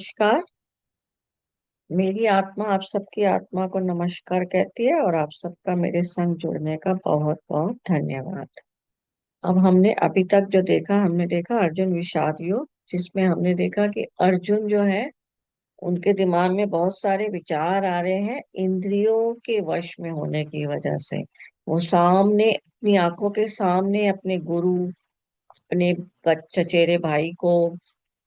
नमस्कार। मेरी आत्मा आप सबकी आत्मा को नमस्कार कहती है और आप सबका मेरे संग जुड़ने का बहुत बहुत धन्यवाद। अब हमने अभी तक जो देखा, हमने देखा अर्जुन विषाद योग, जिसमें हमने देखा कि अर्जुन जो है, उनके दिमाग में बहुत सारे विचार आ रहे हैं इंद्रियों के वश में होने की वजह से। वो सामने अपनी आंखों के सामने अपने गुरु, अपने चचेरे भाई को,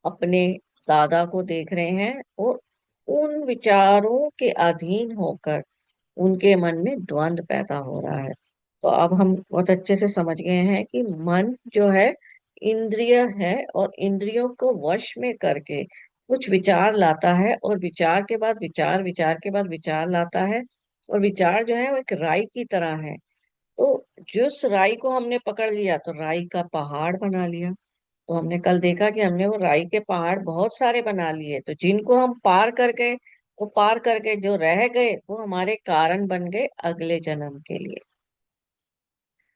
अपने दादा को देख रहे हैं और उन विचारों के अधीन होकर उनके मन में द्वंद पैदा हो रहा है। तो अब हम बहुत अच्छे से समझ गए हैं कि मन जो है इंद्रिय है, और इंद्रियों को वश में करके कुछ विचार लाता है, और विचार के बाद विचार, विचार के बाद विचार लाता है। और विचार जो है वो एक राई की तरह है। तो जिस राई को हमने पकड़ लिया तो राई का पहाड़ बना लिया। तो हमने कल देखा कि हमने वो राई के पहाड़ बहुत सारे बना लिए, तो जिनको हम पार कर गए, वो पार करके जो रह गए वो हमारे कारण बन गए अगले जन्म के लिए।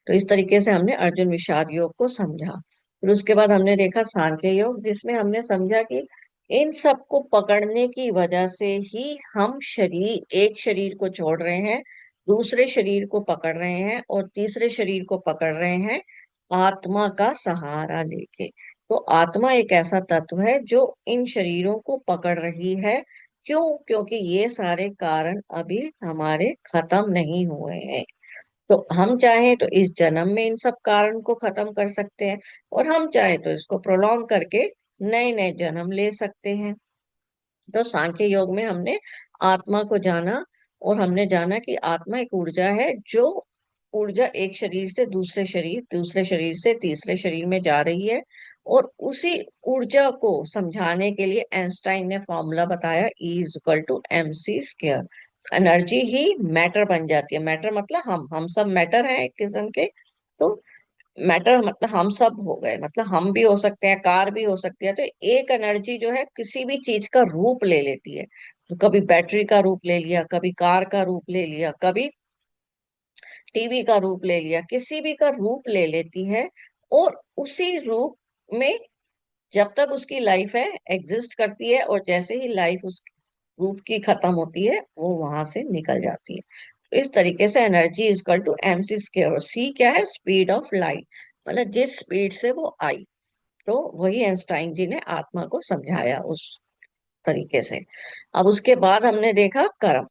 तो इस तरीके से हमने अर्जुन विषाद योग को समझा। फिर उसके बाद हमने देखा सांख्य योग, जिसमें हमने समझा कि इन सब को पकड़ने की वजह से ही हम शरीर, एक शरीर को छोड़ रहे हैं, दूसरे शरीर को पकड़ रहे हैं, और तीसरे शरीर को पकड़ रहे हैं आत्मा का सहारा लेके। तो आत्मा एक ऐसा तत्व है जो इन शरीरों को पकड़ रही है। क्यों? क्योंकि ये सारे कारण अभी हमारे खत्म नहीं हुए हैं। तो हम चाहें तो इस जन्म में इन सब कारण को खत्म कर सकते हैं, और हम चाहें तो इसको प्रोलॉन्ग करके नए नए जन्म ले सकते हैं। तो सांख्य योग में हमने आत्मा को जाना, और हमने जाना कि आत्मा एक ऊर्जा है, जो ऊर्जा एक शरीर से दूसरे शरीर, दूसरे शरीर से तीसरे शरीर में जा रही है। और उसी ऊर्जा को समझाने के लिए आइंस्टाइन ने फॉर्मूला बताया, E is equal to MC²। Energy ही मैटर बन जाती है। मैटर मतलब हम सब मैटर हैं एक किस्म के। तो मैटर मतलब हम सब हो गए, मतलब हम भी हो सकते हैं, कार भी हो सकती है। तो एक एनर्जी जो है किसी भी चीज का रूप ले लेती है। तो कभी बैटरी का रूप ले लिया, कभी कार का रूप ले लिया, कभी टीवी का रूप ले लिया, किसी भी का रूप ले लेती है। और उसी रूप में जब तक उसकी लाइफ है, एग्जिस्ट करती है, और जैसे ही लाइफ उस रूप की खत्म होती है वो वहां से निकल जाती है। तो इस तरीके से energy is equal to MC²। और C क्या है? स्पीड ऑफ लाइट, मतलब जिस स्पीड से वो आई। तो वही आइंस्टाइन जी ने आत्मा को समझाया उस तरीके से। अब उसके बाद हमने देखा कर्म।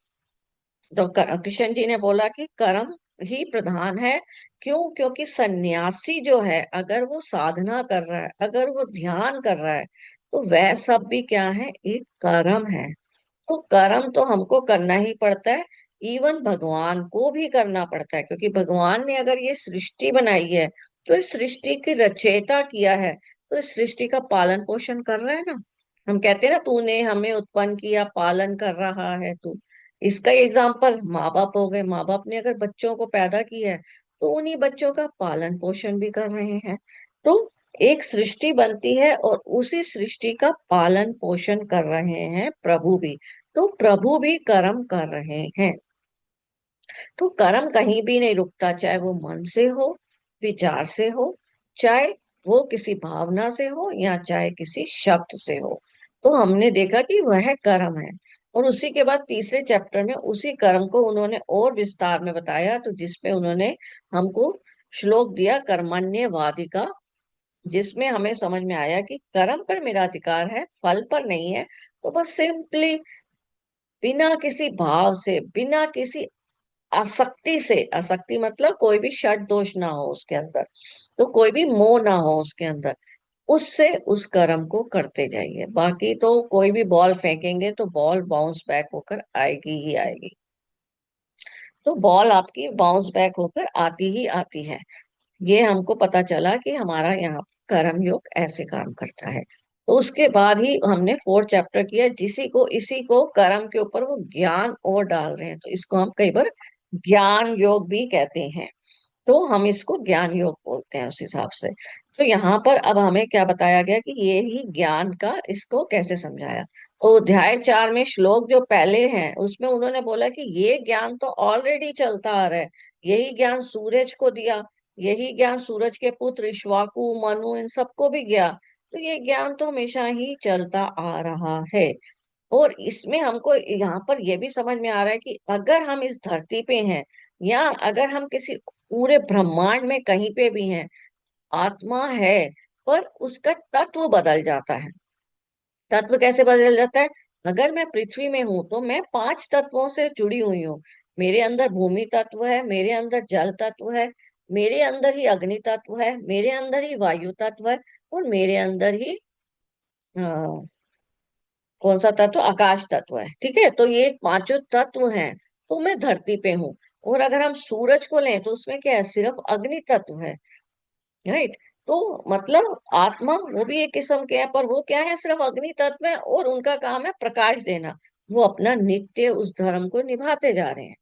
तो कृष्ण जी ने बोला कि कर्म ही प्रधान है। क्यों? क्योंकि सन्यासी जो है, अगर वो साधना कर रहा है, अगर वो ध्यान कर रहा है, तो वह सब भी क्या है? एक कर्म है। तो कर्म तो हमको करना ही पड़ता है। इवन भगवान को भी करना पड़ता है, क्योंकि भगवान ने अगर ये सृष्टि बनाई है, तो इस सृष्टि की रचयिता किया है, तो इस सृष्टि का पालन पोषण कर रहा है ना। हम कहते हैं ना, तूने हमें उत्पन्न किया, पालन कर रहा है तू। इसका एग्जाम्पल माँ बाप हो गए। माँ बाप ने अगर बच्चों को पैदा किया है, तो उन्हीं बच्चों का पालन पोषण भी कर रहे हैं। तो एक सृष्टि बनती है, और उसी सृष्टि का पालन पोषण कर रहे हैं प्रभु भी। तो प्रभु भी कर्म कर रहे हैं। तो कर्म कहीं भी नहीं रुकता, चाहे वो मन से हो, विचार से हो, चाहे वो किसी भावना से हो, या चाहे किसी शब्द से हो। तो हमने देखा कि वह कर्म है। और उसी के बाद तीसरे चैप्टर में उसी कर्म को उन्होंने और विस्तार में बताया, तो जिसमें उन्होंने हमको श्लोक दिया कर्मण्यवादी का, जिसमें हमें समझ में आया कि कर्म पर मेरा अधिकार है, फल पर नहीं है। तो बस सिंपली बिना किसी भाव से, बिना किसी आसक्ति से, आसक्ति मतलब कोई भी षड दोष ना हो उसके अंदर, तो कोई भी मोह ना हो उसके अंदर, उससे उस कर्म को करते जाइए। बाकी तो कोई भी बॉल फेंकेंगे तो बॉल बाउंस बैक होकर आएगी ही आएगी। तो बॉल आपकी बाउंस बैक होकर आती ही आती है। ये हमको पता चला कि हमारा यहाँ कर्म योग ऐसे काम करता है। तो उसके बाद ही हमने फोर्थ चैप्टर किया, जिसी को, इसी को कर्म के ऊपर वो ज्ञान और डाल रहे हैं, तो इसको हम कई बार ज्ञान योग भी कहते हैं। तो हम इसको ज्ञान योग बोलते हैं उस हिसाब से। तो यहाँ पर अब हमें क्या बताया गया कि ये ही ज्ञान का, इसको कैसे समझाया। तो अध्याय 4 में श्लोक जो पहले हैं उसमें उन्होंने बोला कि ये ज्ञान तो ऑलरेडी चलता आ रहा है। यही ज्ञान सूरज को दिया, यही ज्ञान सूरज के पुत्र इक्ष्वाकु, मनु, इन सबको भी गया। तो ये ज्ञान तो हमेशा ही चलता आ रहा है। और इसमें हमको यहाँ पर यह भी समझ में आ रहा है कि अगर हम इस धरती पे हैं, या अगर हम किसी पूरे ब्रह्मांड में कहीं पे भी हैं, आत्मा है, पर उसका तत्व बदल जाता है। तत्व कैसे बदल जाता है? अगर मैं पृथ्वी में हूं तो मैं पांच तत्वों से जुड़ी हुई हूँ। मेरे अंदर भूमि तत्व है, मेरे अंदर जल तत्व है, मेरे अंदर ही अग्नि तत्व है, मेरे अंदर ही वायु तत्व है, और मेरे अंदर ही कौन सा तत्व, आकाश तत्व है। ठीक है, तो ये पांचों तत्व हैं। तो मैं धरती पे हूँ। और अगर हम सूरज को लें तो उसमें क्या है, सिर्फ अग्नि तत्व है। राइट। तो मतलब आत्मा वो भी एक किस्म के है, पर वो क्या है, सिर्फ अग्नि तत्व है, और उनका काम है प्रकाश देना। वो अपना नित्य उस धर्म को निभाते जा रहे हैं।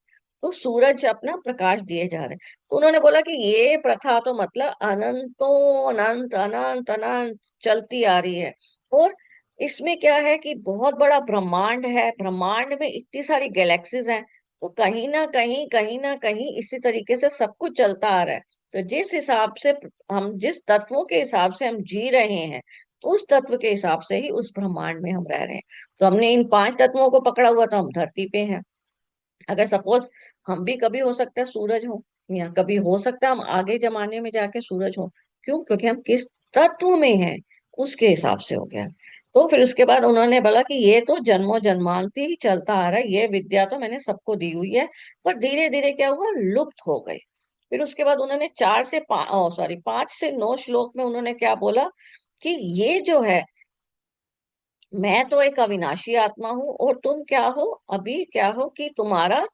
तो सूरज अपना प्रकाश दिए जा रहे हैं। तो उन्होंने बोला कि ये प्रथा तो मतलब अनंतों अनंत अनंत अनंत चलती आ रही है। और इसमें क्या है कि बहुत बड़ा ब्रह्मांड है, ब्रह्मांड में इतनी सारी गैलेक्सीज हैं। तो कहीं ना कहीं इसी तरीके से सब कुछ चलता आ रहा है। तो जिस हिसाब से हम, जिस तत्वों के हिसाब से हम जी रहे हैं, उस तत्व के हिसाब से ही उस ब्रह्मांड में हम रह रहे हैं। तो हमने इन पांच तत्वों को पकड़ा हुआ, तो हम धरती पे हैं। अगर सपोज हम भी कभी हो सकता है सूरज हो, या कभी हो सकता है हम आगे जमाने में जाके सूरज हो। क्यों? क्योंकि हम किस तत्व में हैं, उसके हिसाब से हो गया। तो फिर उसके बाद उन्होंने बोला कि ये तो जन्मों जन्मांती ही चलता आ रहा है, ये विद्या तो मैंने सबको दी हुई है, पर धीरे धीरे क्या हुआ, लुप्त हो गई। फिर उसके बाद उन्होंने 5 से 9 श्लोक में उन्होंने क्या बोला कि ये जो है, मैं तो एक अविनाशी आत्मा हूं, और तुम क्या हो, अभी क्या हो कि तुम्हारा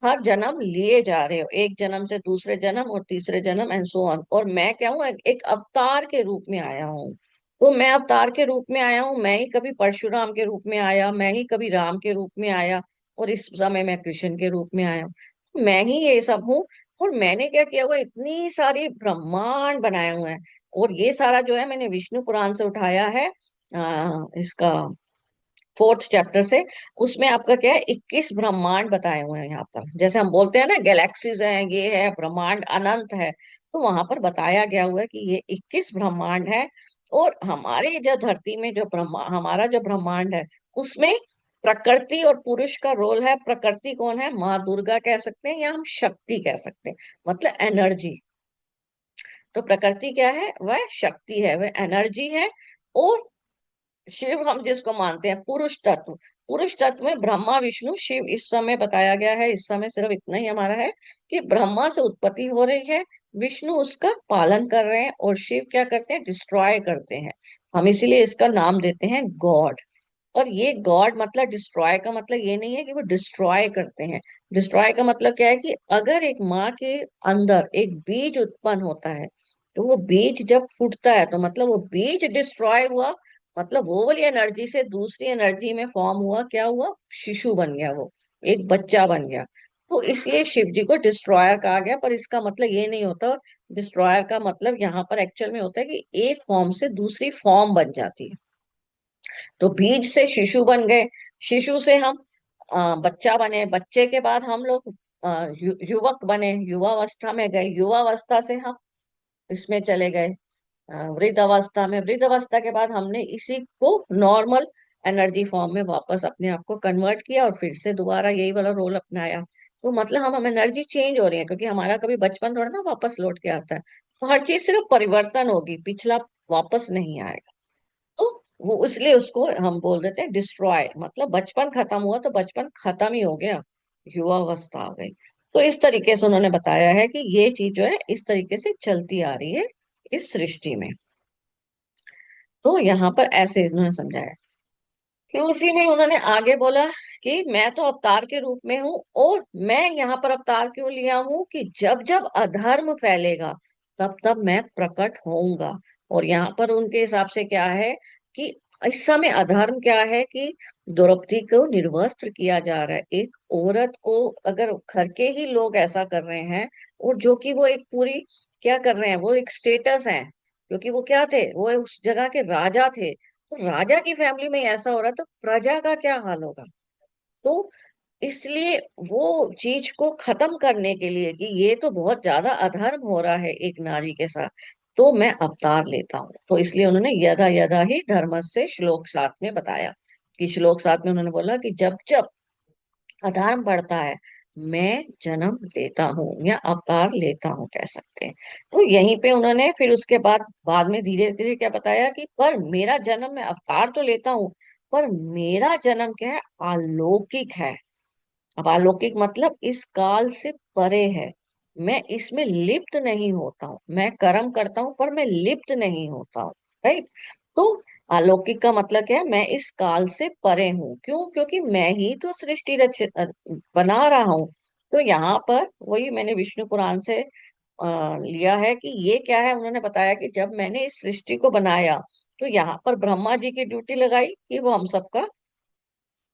हर जन्म लिए जा रहे हो, एक जन्म से दूसरे जन्म और तीसरे जन्म एंड सो ऑन। और मैं क्या हूँ, एक अवतार के रूप में आया हूँ। तो मैं अवतार के रूप में आया हूँ, मैं ही कभी परशुराम के रूप में आया, मैं ही कभी राम के रूप में आया, और इस समय मैं कृष्ण के रूप में आया हूँ। मैं ही ये सब हूँ। और मैंने क्या किया हुआ, इतनी सारी ब्रह्मांड बनाए हुए हैं। और ये सारा जो है मैंने विष्णु पुराण से उठाया है, इसका 4th चैप्टर से। उसमें आपका क्या है, 21 ब्रह्मांड बताए हुए हैं यहाँ पर। जैसे हम बोलते हैं ना, गैलेक्सीज हैं, ये है ब्रह्मांड अनंत है, तो वहां पर बताया गया हुआ है कि ये 21 ब्रह्मांड है। और हमारे जो धरती में जो हमारा जो ब्रह्मांड है, उसमें प्रकृति और पुरुष का रोल है। प्रकृति कौन है? माँ दुर्गा कह सकते हैं, या हम शक्ति कह सकते हैं, मतलब एनर्जी। तो प्रकृति क्या है? वह शक्ति है, वह एनर्जी है। और शिव हम जिसको मानते हैं, पुरुष तत्व। पुरुष तत्व में ब्रह्मा विष्णु शिव इस समय बताया गया है। इस समय सिर्फ इतना ही हमारा है कि ब्रह्मा से उत्पत्ति हो रही है, विष्णु उसका पालन कर रहे हैं, और शिव क्या करते हैं, डिस्ट्रॉय करते हैं। हम इसीलिए इसका नाम देते हैं गॉड। और ये गॉड मतलब, डिस्ट्रॉय का मतलब ये नहीं है कि वो डिस्ट्रॉय करते हैं। डिस्ट्रॉय का मतलब क्या है कि अगर एक माँ के अंदर एक बीज उत्पन्न होता है, तो वो बीज जब फूटता है, तो मतलब वो बीज डिस्ट्रॉय हुआ, मतलब वो वाली एनर्जी से दूसरी एनर्जी में फॉर्म हुआ, क्या हुआ, शिशु बन गया, वो एक बच्चा बन गया। तो इसलिए शिव जी को डिस्ट्रॉयर कहा गया। पर इसका मतलब ये नहीं होता। डिस्ट्रॉयर का मतलब यहाँ पर एक्चुअल में होता है कि एक फॉर्म से दूसरी फॉर्म बन जाती है। तो बीज से शिशु बन गए, शिशु से हम बच्चा बने, बच्चे के बाद हम लोग युवक बने, युवावस्था में गए, युवावस्था से हम इसमें चले गए, वृद्ध अवस्था में, वृद्ध अवस्था के बाद हमने इसी को नॉर्मल एनर्जी फॉर्म में वापस अपने आप को कन्वर्ट किया, और फिर से दोबारा यही वाला रोल अपनाया। तो मतलब हम एनर्जी चेंज हो रही है, क्योंकि हमारा कभी बचपन थोड़ा ना वापस लौट के आता है। तो हर चीज सिर्फ परिवर्तन होगी, पिछला वापस नहीं आएगा। तो वो इसलिए उसको हम बोल देते हैं डिस्ट्रॉय, मतलब बचपन खत्म हुआ तो बचपन खत्म ही हो गया, युवा अवस्था आ गई। तो इस तरीके से उन्होंने बताया है कि ये चीज जो है इस तरीके से चलती आ रही है इस सृष्टि में। तो यहाँ पर ऐसे इन्होंने समझाया। फिर उसी में उन्होंने आगे बोला कि मैं तो अवतार के रूप में हूँ, और मैं यहाँ पर अवतार क्यों लिया हूँ कि जब जब अधर्म फैलेगा, तब तब मैं प्रकट होऊंगा। और यहाँ पर उनके हिसाब से क्या है कि इस समय अधर्म क्या है कि द्रौपदी को निर्वस्त्र किया जा रहा है। एक औरत को अगर घर के ही लोग ऐसा कर रहे हैं, और जो कि वो एक पूरी क्या कर रहे हैं, वो एक स्टेटस है, क्योंकि वो क्या थे, वो उस जगह के राजा थे। तो राजा की फैमिली में ऐसा हो रहा है, तो प्रजा का क्या हाल होगा। तो इसलिए वो चीज को खत्म करने के लिए कि ये तो बहुत ज्यादा अधर्म हो रहा है एक नारी के साथ, तो मैं अवतार लेता हूँ। तो इसलिए उन्होंने यदा यदा ही धर्मस्य श्लोक 7 में बताया, कि श्लोक 7 में उन्होंने बोला कि जब जब अधर्म बढ़ता है, मैं जन्म लेता हूँ या अवतार लेता हूँ कह सकते हैं। तो यहीं पे उन्होंने फिर उसके बाद में धीरे धीरे क्या बताया कि पर मेरा जन्म, मैं अवतार तो लेता हूँ, पर मेरा जन्म क्या है, अलौकिक है। अब अलौकिक मतलब इस काल से परे है। मैं इसमें लिप्त नहीं होता हूँ, मैं कर्म करता हूँ पर मैं लिप्त नहीं होता हूँ। राइट। तो अलौकिक का मतलब क्या है, मैं इस काल से परे हूँ। क्यों? क्योंकि मैं ही तो सृष्टि रचित बना रहा हूँ। तो यहाँ पर वही मैंने विष्णु पुराण से लिया है कि ये क्या है, उन्होंने बताया कि जब मैंने इस सृष्टि को बनाया, तो यहाँ पर ब्रह्मा जी की ड्यूटी लगाई कि वो हम सबका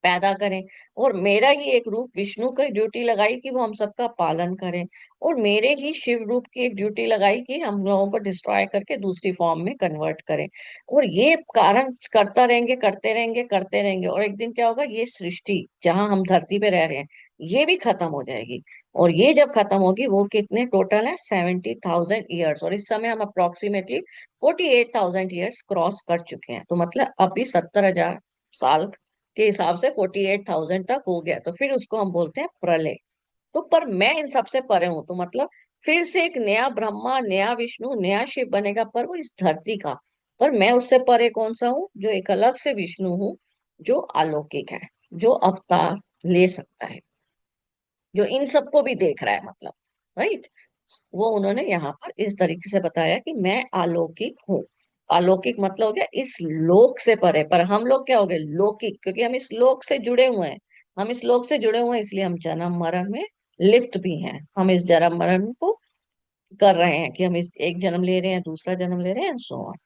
पैदा करें, और मेरा ही एक रूप विष्णु की ड्यूटी लगाई कि वो हम सबका पालन करें, और मेरे ही शिव रूप की एक ड्यूटी लगाई कि हम लोगों को डिस्ट्रॉय करके दूसरी फॉर्म में कन्वर्ट करें। और ये कारण करता रहेंगे, करते रहेंगे, करते रहेंगे, और एक दिन क्या होगा, ये सृष्टि जहां हम धरती पे रह रहे हैं, ये भी खत्म हो जाएगी। और ये जब खत्म होगी, वो कितने टोटल है, 70,000 ईयर्स, और इस समय हम अप्रोक्सीमेटली 48,000 ईयर्स क्रॉस कर चुके हैं। तो मतलब अभी 70,000 साल के हिसाब से 48,000 तक हो गया, तो फिर उसको हम बोलते हैं प्रलय। तो पर मैं इन सबसे परे हूं, तो मतलब फिर से एक नया ब्रह्मा, नया विष्णु, नया शिव बनेगा, पर वो इस धरती का। पर मैं उससे परे कौन सा हूँ, जो एक अलग से विष्णु हूँ, जो अलौकिक है, जो अवतार ले सकता है, जो इन सबको भी देख रहा है, मतलब। राइट। वो उन्होंने यहाँ पर इस तरीके से बताया कि मैं अलौकिक हूँ। अलौकिक मतलब हो गया इस लोक से परे, पर हम लोग क्या हो गए, लौकिक, क्योंकि हम इस लोक से जुड़े हुए हैं। हम इस लोक से जुड़े हुए हैं, इसलिए हम जन्म मरण में लिप्त भी हैं। हम इस जन्म मरण को कर रहे हैं कि हम इस एक जन्म ले रहे हैं, दूसरा जन्म ले रहे हैं, सो ऑन।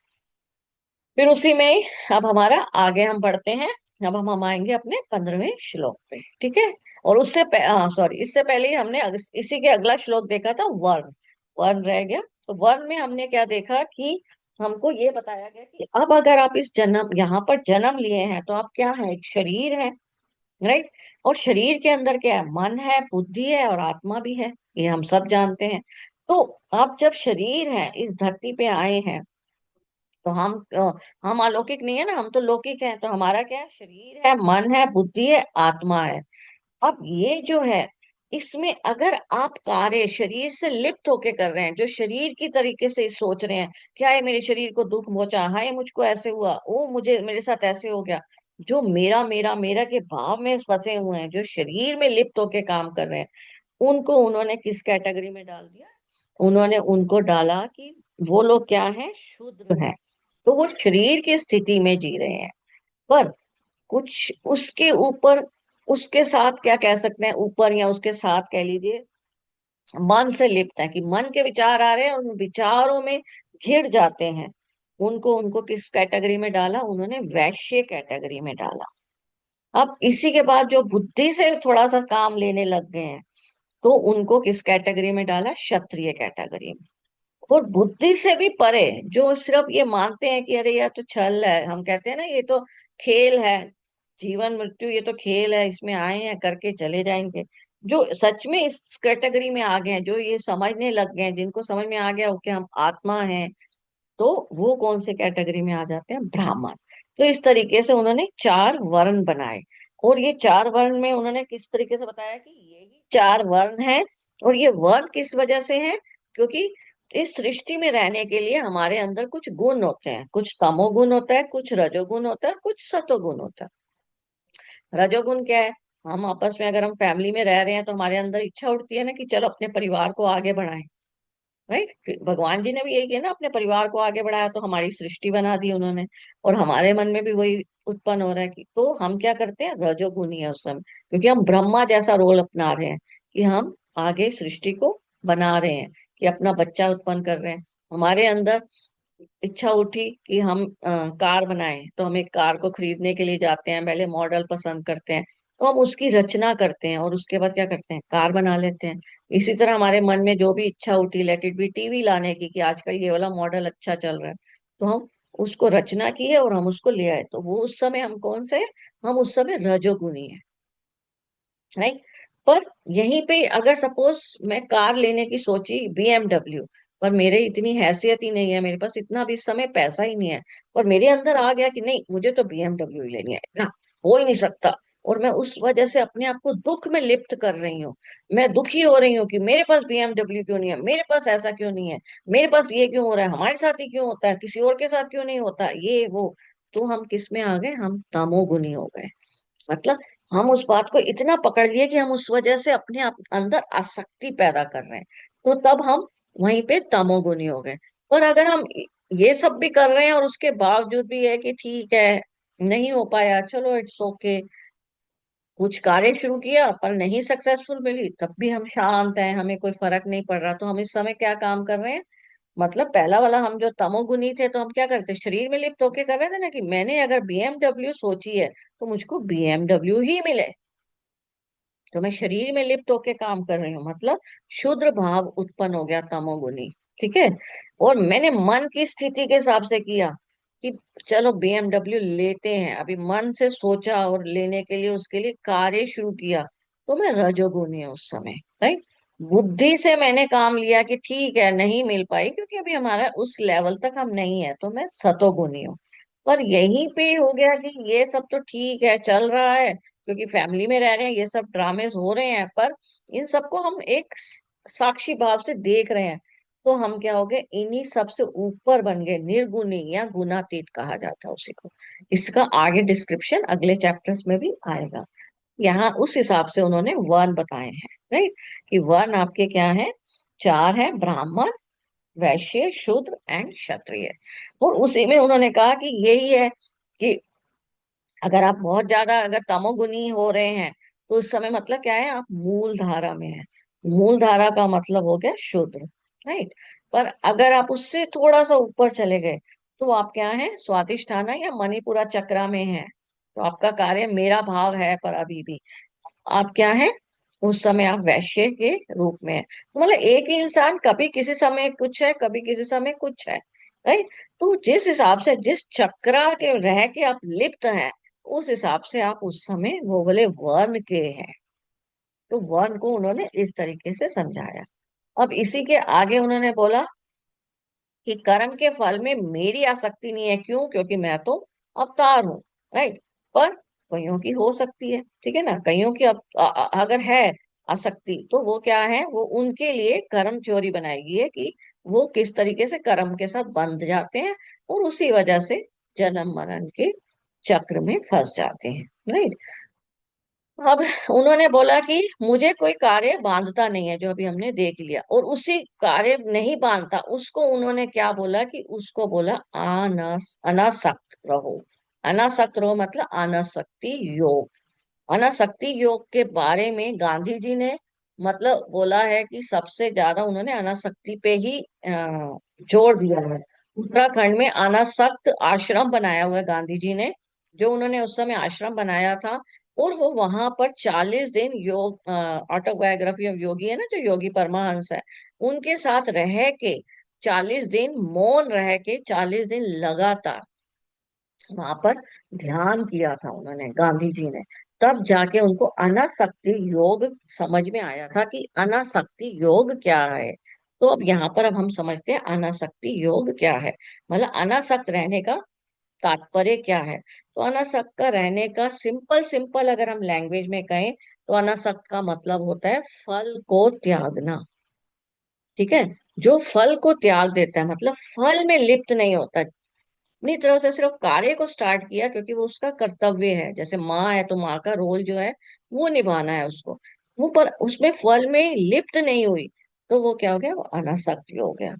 फिर उसी में ही अब हमारा आगे हम बढ़ते हैं। अब हम आएंगे अपने 15वें श्लोक पे, ठीक है। और उससे सॉरी, इससे पहले ही हमने इसी के अगला श्लोक देखा था, वर्ण। वर्ण रह गया। तो वर्ण में हमने क्या देखा कि हमको ये बताया गया कि अब अगर आप इस जन्म, यहाँ पर जन्म लिए हैं, तो आप क्या है, एक शरीर है। राइट। और शरीर के अंदर क्या है, मन है, बुद्धि है, और आत्मा भी है। ये हम सब जानते हैं। तो आप जब शरीर है, इस धरती पे आए हैं, तो हम अलौकिक नहीं है ना, हम तो लौकिक हैं। तो हमारा क्या है, शरीर है, मन है, बुद्धि है, आत्मा है। अब ये जो है, इसमें अगर आप कार्य शरीर से लिप्त होके कर रहे हैं, जो शरीर की तरीके से सोच रहे हैं, क्या है, मेरे शरीर को दुख पहुंचा, हाय मुझको ऐसे हुआ, ओ मुझे मेरे साथ ऐसे हो गया, जो मेरा मेरा मेरा के भाव में फंसे हुए हैं, जो शरीर में लिप्त होके काम कर रहे हैं, उनको उन्होंने किस कैटेगरी में डाल दिया, उन्होंने उनको डाला कि वो लोग क्या है, शूद्र हैं। तो वो शरीर की स्थिति में जी रहे हैं, पर कुछ उसके ऊपर, उसके साथ क्या कह सकते हैं, ऊपर या उसके साथ कह लीजिए, मन से लिप्त है, कि मन के विचार आ रहे हैं, उन विचारों में घिर जाते हैं। उनको उनको किस कैटेगरी में डाला, उन्होंने वैश्य कैटेगरी में डाला। अब इसी के बाद जो बुद्धि से थोड़ा सा काम लेने लग गए हैं, तो उनको किस कैटेगरी में डाला, क्षत्रिय कैटेगरी में। और बुद्धि से भी परे, जो सिर्फ ये मानते हैं कि अरे यार तो छल है, हम कहते हैं ना ये तो खेल है, जीवन मृत्यु ये तो खेल है, इसमें आए हैं करके चले जाएंगे। जो सच में इस कैटेगरी में आ गए हैं, जो ये समझने लग गए हैं, जिनको समझ में आ गया हो कि हम आत्मा हैं, तो वो कौन से कैटेगरी में आ जाते हैं, ब्राह्मण। तो इस तरीके से उन्होंने चार वर्ण बनाए। और ये चार वर्ण में उन्होंने किस तरीके से बताया कि ये ही चार वर्ण हैं। और ये वर्ण किस वजह से है, क्योंकि इस सृष्टि में रहने के लिए हमारे अंदर कुछ गुण होते हैं, कुछ तमोगुण होता है, कुछ रजोगुण होता है, कुछ सतोगुण होता है। रजोगुण क्या है, हम आपस में अगर हम फैमिली में रह रहे हैं, तो हमारे अंदर इच्छा उठती है ना कि चलो अपने परिवार को आगे बढ़ाएं। राइट। भगवान जी ने भी यही किया ना, अपने परिवार को आगे बढ़ाया, तो हमारी सृष्टि बना दी उन्होंने। और हमारे मन में भी वही उत्पन्न हो रहा है कि तो हम क्या करते हैं, रजोगुनी है उस समय, क्योंकि हम ब्रह्मा जैसा रोल अपना रहे हैं, कि हम आगे सृष्टि को बना रहे हैं, कि अपना बच्चा उत्पन्न कर रहे हैं। हमारे अंदर इच्छा उठी कि हम कार बनाएं, तो हम एक कार को खरीदने के लिए जाते हैं, पहले मॉडल पसंद करते हैं, तो हम उसकी रचना करते हैं, और उसके बाद क्या करते हैं, कार बना लेते हैं। इसी तरह हमारे मन में जो भी इच्छा उठी, लेट इट बी टीवी लाने की, कि आजकल ये वाला मॉडल अच्छा चल रहा है, तो हम उसको रचना की है और हम उसको ले आए। तो वो उस समय हम कौन से, हम उस समय रजोगुनी है। राइट। पर यहीं पे अगर सपोज मैं कार लेने की सोची, BMW, पर मेरे इतनी हैसियत ही नहीं है, मेरे पास इतना भी इस समय पैसा ही नहीं है। और मेरे अंदर आ गया कि नहीं, मुझे तो BMW ही लेनी है ना, हो ही नहीं सकता। और मैं उस वजह से अपने आप को दुख में लिप्त कर रही हूँ। मैं दुखी हो रही हूँ कि मेरे पास BMW क्यों नहीं है, मेरे पास ऐसा क्यों नहीं है, मेरे पास ये क्यों हो रहा है, हमारे साथ ही क्यों होता है, किसी और के साथ क्यों नहीं होता, ये वो। तो हम किस में आ गए, हम तमोगुनी हो गए। मतलब हम उस बात को इतना पकड़ लिए कि हम उस वजह से अपने आप अंदर आसक्ति पैदा कर रहे हैं। तो तब हम वहीं पे तमोगुनी हो गए। और अगर हम ये सब भी कर रहे हैं और उसके बावजूद भी है कि ठीक है, नहीं हो पाया, चलो इट्स ओके, कुछ कार्य शुरू किया पर नहीं सक्सेसफुल मिली, तब भी हम शांत हैं, हमें कोई फर्क नहीं पड़ रहा, तो हम इस समय क्या काम कर रहे हैं। मतलब पहला वाला हम जो तमोगुनी थे, तो हम क्या करते, शरीर में लिप्त होके कर रहे थे ना, कि मैंने अगर BMW सोची है तो मुझको BMW ही मिले। तो मैं शरीर में लिप्त होके काम कर रही हूँ, मतलब शुद्र भाव उत्पन्न हो गया, तमोगुनी। ठीक है। और मैंने मन की स्थिति के हिसाब से किया कि चलो BMW लेते हैं, अभी मन से सोचा और लेने के लिए उसके लिए कार्य शुरू किया, तो मैं रजोगुनी हूँ उस समय। राइट। बुद्धि से मैंने काम लिया कि ठीक है, नहीं मिल पाई क्योंकि अभी हमारा उस लेवल तक हम नहीं है, तो मैं सतोगुनी हूँ। पर यहीं पे हो गया कि ये सब तो ठीक है, चल रहा है, क्योंकि फैमिली में रह रहे हैं, ये सब ड्रामे हो रहे हैं, पर इन सबको हम एक साक्षी भाव से देख रहे हैं। तो हम क्या हो गए, इन्हीं सबसे ऊपर बन गए, निर्गुणी या गुणातीत कहा जाता है उसी को। इसका आगे डिस्क्रिप्शन अगले चैप्टर्स में भी आएगा। यहाँ उस हिसाब से उन्होंने वर्ण बताए हैं। राइट। कि वर्ण आपके क्या है, चार है, ब्राह्मण, वैश्य, शूद्र एंड क्षत्रिय। और उसी में उन्होंने कहा कि यही है कि अगर आप बहुत ज्यादा अगर तमोगुनी हो रहे हैं, तो उस समय मतलब क्या है, आप मूल धारा में है। मूल धारा का मतलब हो गया शूद्र। राइट। पर अगर आप उससे थोड़ा सा ऊपर चले गए, तो आप क्या है, स्वादिष्ठाना या मणिपुरा चक्रा में है। तो आपका कार्य मेरा भाव है, पर अभी भी आप क्या है, उस समय आप वैश्य के रूप में है। तो मतलब एक ही इंसान कभी किसी समय कुछ है, कभी किसी समय कुछ है। राइट। तो जिस हिसाब से, जिस चक्रा के रह के आप लिप्त हैं, उस हिसाब से आप उस समय वो बोले वर्ण के हैं। तो वर्ण को उन्होंने इस तरीके से समझाया। अब इसी के आगे उन्होंने बोला कि कर्म के फल में मेरी आसक्ति नहीं है। क्यों? क्योंकि मैं तो अवतार हूँ। राइट। पर कईयों की हो सकती है, ठीक है ना, कईयों की अगर है आसक्ति, तो वो क्या है, वो उनके लिए कर्म थ्योरी बनाएगी है कि वो किस तरीके से कर्म के साथ बंध जाते हैं और उसी वजह से जन्म मरण के चक्र में फंस जाते हैं। राइट। अब उन्होंने बोला कि मुझे कोई कार्य बांधता नहीं है, जो अभी हमने देख लिया, और उसी कार्य नहीं बांधता उसको उन्होंने क्या बोला, कि उसको बोला अनासक्त रहो। अनासक्त रहो मतलब अनासक्ति योग। अनासक्ति योग के बारे में गांधी जी ने मतलब बोला है कि सबसे ज्यादा उन्होंने अनासक्ति पे ही जोर दिया है। उत्तराखंड में अनासक्त आश्रम बनाया हुआ है गांधी जी ने, जो उन्होंने उस समय आश्रम बनाया था। और वो वहां पर 40 दिन योग, ऑटोबायोग्राफी ऑफ योगी है ना, जो योगी परमाहंस है, उनके साथ रह के 40 दिन मौन रह के 40 दिन लगातार वहां पर ध्यान किया था उन्होंने, गांधी जी ने। तब जाके उनको अनासक्ति योग समझ में आया था कि अनासक्ति योग क्या है। तो अब यहाँ पर अब हम समझते हैं अनासक्ति योग क्या है। मतलब अनासक्त रहने का तात्पर्य क्या है। तो अनासक्त का रहने का सिंपल सिंपल अगर हम लैंग्वेज में कहें, तो अनासक्त का मतलब होता है फल को त्यागना। ठीक है। जो फल को त्याग देता है, मतलब फल में लिप्त नहीं होता, अपनी तरफ से सिर्फ कार्य को स्टार्ट किया क्योंकि वो उसका कर्तव्य है, जैसे माँ है तो माँ का रोल जो है वो निभाना है उसको, वो पर उसमें फल में लिप्त नहीं हुई, तो वो क्या हो गया, वो अनासक्त हो गया।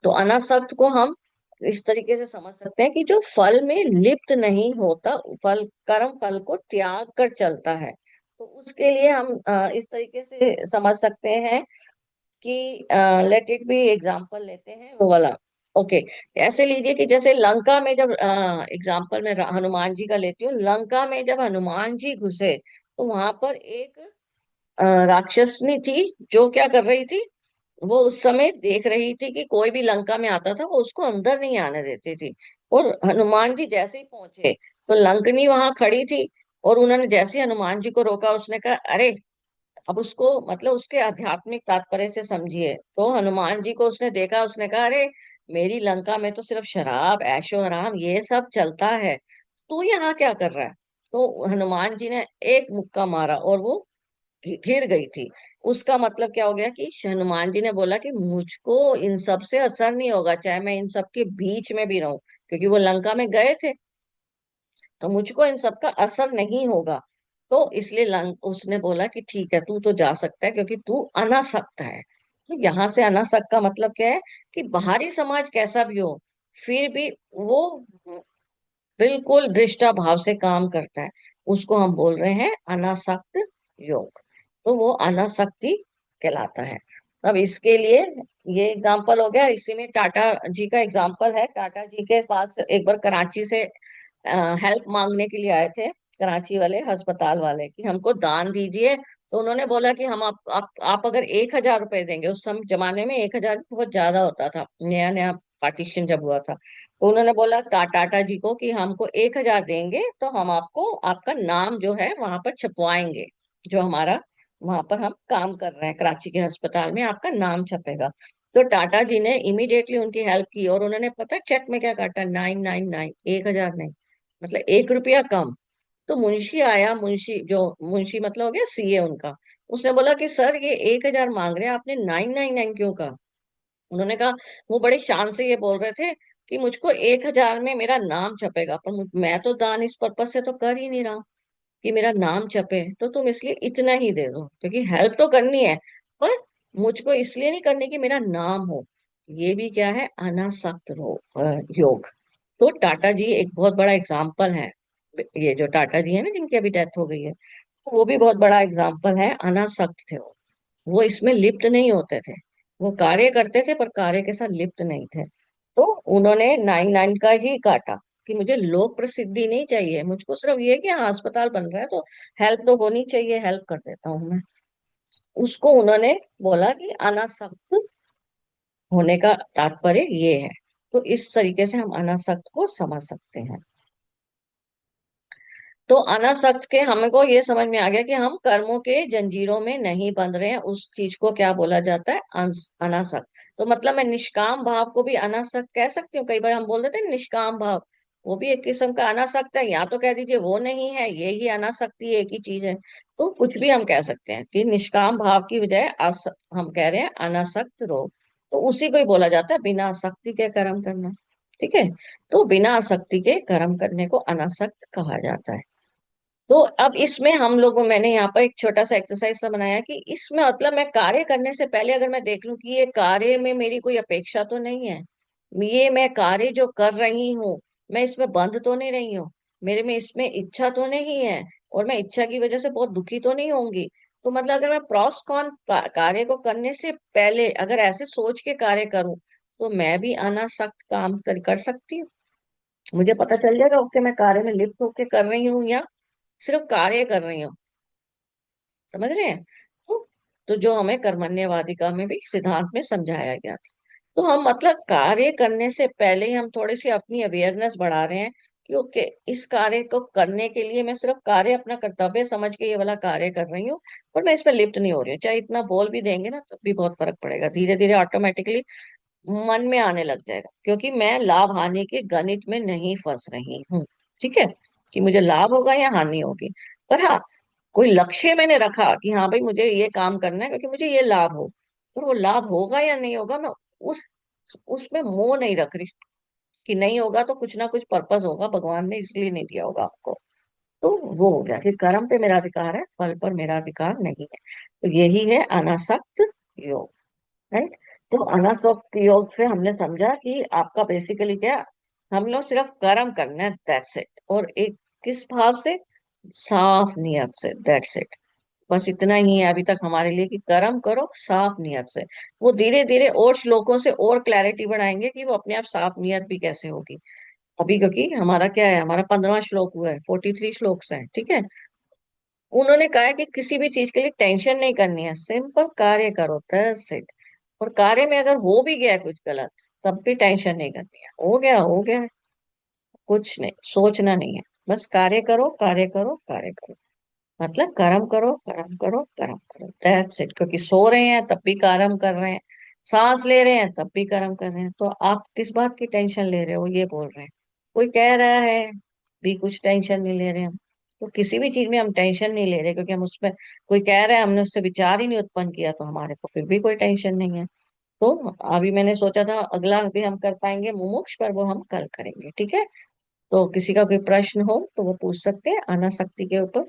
तो अनासक्त को हम इस तरीके से समझ सकते हैं कि जो फल में लिप्त नहीं होता, फल कर्म फल को त्याग कर चलता है। तो उसके लिए हम इस तरीके से समझ सकते हैं कि लेट इट बी एग्जाम्पल लेते हैं वो वाला। ओके। ऐसे लीजिए कि जैसे लंका में जब एग्जाम्पल में हनुमान जी का लेती हूँ, लंका में जब हनुमान जी घुसे, तो वहां पर एक राक्षसनी थी, जो क्या कर रही थी, वो उस समय देख रही थी कि कोई भी लंका में आता था वो उसको अंदर नहीं आने देती थी। और हनुमान जी जैसे ही पहुंचे, तो लंकनी वहां खड़ी थी, और उन्होंने जैसे ही हनुमान जी को रोका, उसने कहा, अरे अब उसको मतलब उसके आध्यात्मिक तात्पर्य से समझिए, तो हनुमान जी को उसने देखा, उसने कहा अरे मेरी लंका में तो सिर्फ शराब ऐशो आराम ये सब चलता है, तू यहाँ क्या कर रहा है। तो हनुमान जी ने एक मुक्का मारा और वो घिर गई थी। उसका मतलब क्या हो गया कि हनुमान जी ने बोला कि मुझको इन सब से असर नहीं होगा, चाहे मैं इन सब के बीच में भी रहूं, क्योंकि वो लंका में गए थे, तो मुझको इन सब का असर नहीं होगा। तो इसलिए उसने बोला कि ठीक है तू तो जा सकता है, क्योंकि तू अनासक्त है। तो यहाँ से अनासक्त का मतलब क्या है कि बाहरी समाज कैसा भी हो, फिर भी वो बिल्कुल दृष्टा भाव से काम करता है, उसको हम बोल रहे हैं अनासक्त योग। तो वो अनासक्ति कहलाता है। अब इसके लिए ये एग्जाम्पल हो गया, इसी में टाटा जी का एग्जाम्पल है। टाटा जी के पास एक बार कराची से हेल्प मांगने के लिए आए थे, कराची वाले अस्पताल वाले, कि हमको दान दीजिए। तो उन्होंने बोला कि हम आप अगर 1,000 रुपए देंगे, उस समय जमाने में 1,000 बहुत ज्यादा होता था, नया नया पार्टीशन जब हुआ था। तो उन्होंने बोला टाटा जी को कि हमको 1,000 देंगे तो हम आपको आपका नाम जो है वहां पर छपवाएंगे, जो हमारा वहां पर हम काम कर रहे हैं कराची के अस्पताल में, आपका नाम छपेगा। तो टाटा जी ने इमीडिएटली उनकी हेल्प की, और उन्होंने पता चेक में क्या काटा, 999, 1,000 नहीं, मतलब 1 रुपया कम। तो मुंशी आया, मुंशी मतलब हो गया सीए उनका, उसने बोला कि सर ये 1,000 मांग रहे हैं, आपने 999 क्यों कहा। उन्होंने कहा, वो बड़े शान से ये बोल रहे थे कि मुझको 1,000 में मेरा नाम छपेगा, पर मैं तो दान इस पर्पज से तो कर ही नहीं रहा हूं कि मेरा नाम छपे, तो तुम इसलिए इतना ही दे दो, क्योंकि हेल्प तो करनी है, पर मुझको इसलिए नहीं करनी कि मेरा नाम हो। ये भी क्या है, अनासक्त योग। तो टाटा जी एक बहुत बड़ा एग्जाम्पल है, ये जो टाटा जी है ना जिनकी अभी डेथ हो गई है, तो वो भी बहुत बड़ा एग्जाम्पल है, अनासक्त थे वो इसमें लिप्त नहीं होते थे। वो कार्य करते थे पर कार्य के साथ लिप्त नहीं थे। तो उन्होंने 999 का ही काटा कि मुझे लोक प्रसिद्धि नहीं चाहिए, मुझको सिर्फ ये कि हाँ अस्पताल बन रहा है तो हेल्प तो होनी चाहिए, हेल्प कर देता हूँ मैं। उसको उन्होंने बोला कि अनासक्त होने का तात्पर्य ये है। तो इस तरीके से हम अनासक्त को समझ सकते हैं। तो अनासक्त के हमको ये समझ में आ गया कि हम कर्मों के जंजीरों में नहीं बंध रहे हैं, उस चीज को क्या बोला जाता है, अनासक्त। तो मतलब मैं निष्काम भाव को भी अनासक्त कह सकती हूँ, कई बार हम बोल देते हैं निष्काम भाव, वो भी एक किस्म का अनासक्त है, या तो कह दीजिए वो नहीं है, ये ही अनासक्ति एक ही चीज है। तो कुछ भी हम कह सकते हैं कि निष्काम भाव की बजाय हम कह रहे हैं अनासक्त रहो। तो उसी को ही बोला जाता है बिना आसक्ति के कर्म करना। ठीक है, तो बिना आसक्ति के कर्म करने को अनासक्त कहा जाता है। तो अब इसमें हम लोगों मैंने यहाँ पर एक छोटा सा एक्सरसाइज सा बनाया कि इसमें मतलब मैं कार्य करने से पहले अगर मैं देख लूं कि ये कार्य में मेरी कोई अपेक्षा तो नहीं है, ये मैं कार्य जो कर रही हूँ मैं इसमें बंध तो नहीं रही हूँ, मेरे में इसमें इच्छा तो नहीं है, और मैं इच्छा की वजह से बहुत दुखी तो नहीं होंगी। तो मतलब अगर मैं प्रॉस कॉन कार्य को करने से पहले अगर ऐसे सोच के कार्य करूं, तो मैं भी अनासक्त काम कर सकती हूँ। मुझे पता चल जाएगा ओके मैं कार्य में लिप्त होकर कर रही हूँ या सिर्फ कार्य कर रही हूँ। समझ रहे हैं। तो जो हमें कर्मण्यवादिका में भी सिद्धांत में समझाया गया था। तो हम मतलब कार्य करने से पहले ही हम थोड़ी सी अपनी अवेयरनेस बढ़ा रहे हैं कि ओके इस कार्य को करने के लिए मैं सिर्फ कार्य अपना कर्तव्य समझ के ये वाला कार्य कर रही हूँ, और मैं इसमें लिप्त नहीं हो रही हूँ। चाहे इतना बोल भी देंगे ना तो भी बहुत फर्क पड़ेगा, धीरे धीरे ऑटोमेटिकली मन में आने लग जाएगा, क्योंकि मैं लाभ हानि के गणित में नहीं फंस रही हूँ। ठीक है, कि मुझे लाभ होगा या हानि होगी, पर हाँ कोई लक्ष्य मैंने रखा कि हाँ भाई मुझे ये काम करना है क्योंकि मुझे ये लाभ हो, और वो लाभ होगा या नहीं होगा मैं उस उसमें मोह नहीं रख रही कि नहीं होगा तो कुछ ना कुछ पर्पस होगा, भगवान ने इसलिए नहीं दिया होगा आपको। तो वो हो गया कि कर्म पे मेरा अधिकार है, फल पर मेरा अधिकार नहीं है। तो यही है अनासक्त योग। राइट। तो अनासक्त योग से हमने समझा कि आपका बेसिकली क्या, हम लोग सिर्फ कर्म करना है, दैट्स इट, और एक किस भाव से, साफ नियत से, दैट्स इट। बस इतना ही है अभी तक हमारे लिए कि कर्म करो साफ नियत से। वो धीरे धीरे और श्लोकों से और क्लैरिटी बढ़ाएंगे कि वो अपने आप साफ नियत भी कैसे होगी। अभी क्योंकि हमारा क्या है, हमारा 15वां श्लोक हुआ है, 43 श्लोक है। ठीक है, उन्होंने कहा है कि किसी भी चीज के लिए टेंशन नहीं करनी है, सिंपल कार्य करो, दैट्स इट। और कार्य में अगर हो भी गया कुछ गलत, तब भी टेंशन नहीं करनी है, हो गया हो गया, कुछ नहीं सोचना नहीं है, बस कार्य करो कार्य करो कार्य करो। मतलब कर्म करो, कर्म करो, कर्म करो, दैट्स इट। क्योंकि सो रहे हैं तब भी कर्म कर रहे हैं, सांस ले रहे हैं तब भी कर्म कर रहे हैं, तो आप किस बात की टेंशन ले रहे हो, ये बोल रहे हैं। कोई कह रहा है भी कुछ टेंशन नहीं ले रहे हम, तो किसी भी चीज में हम टेंशन नहीं ले रहे, क्योंकि हम उसमें, कोई कह रहा है हमने उससे विचार ही नहीं उत्पन्न किया, तो हमारे को फिर भी कोई टेंशन नहीं है। तो अभी मैंने सोचा था अगला भी हम कर पाएंगे मुमुक्ष, पर वो हम कल करेंगे, ठीक है। तो किसी का कोई प्रश्न हो तो वो पूछ सकते हैं अनासक्ति के ऊपर।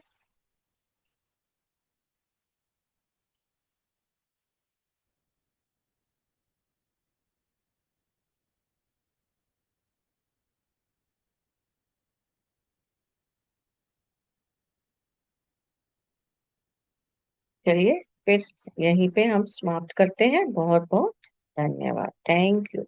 चलिए फिर यहीं पे हम समाप्त करते हैं। बहुत बहुत धन्यवाद, थैंक यू।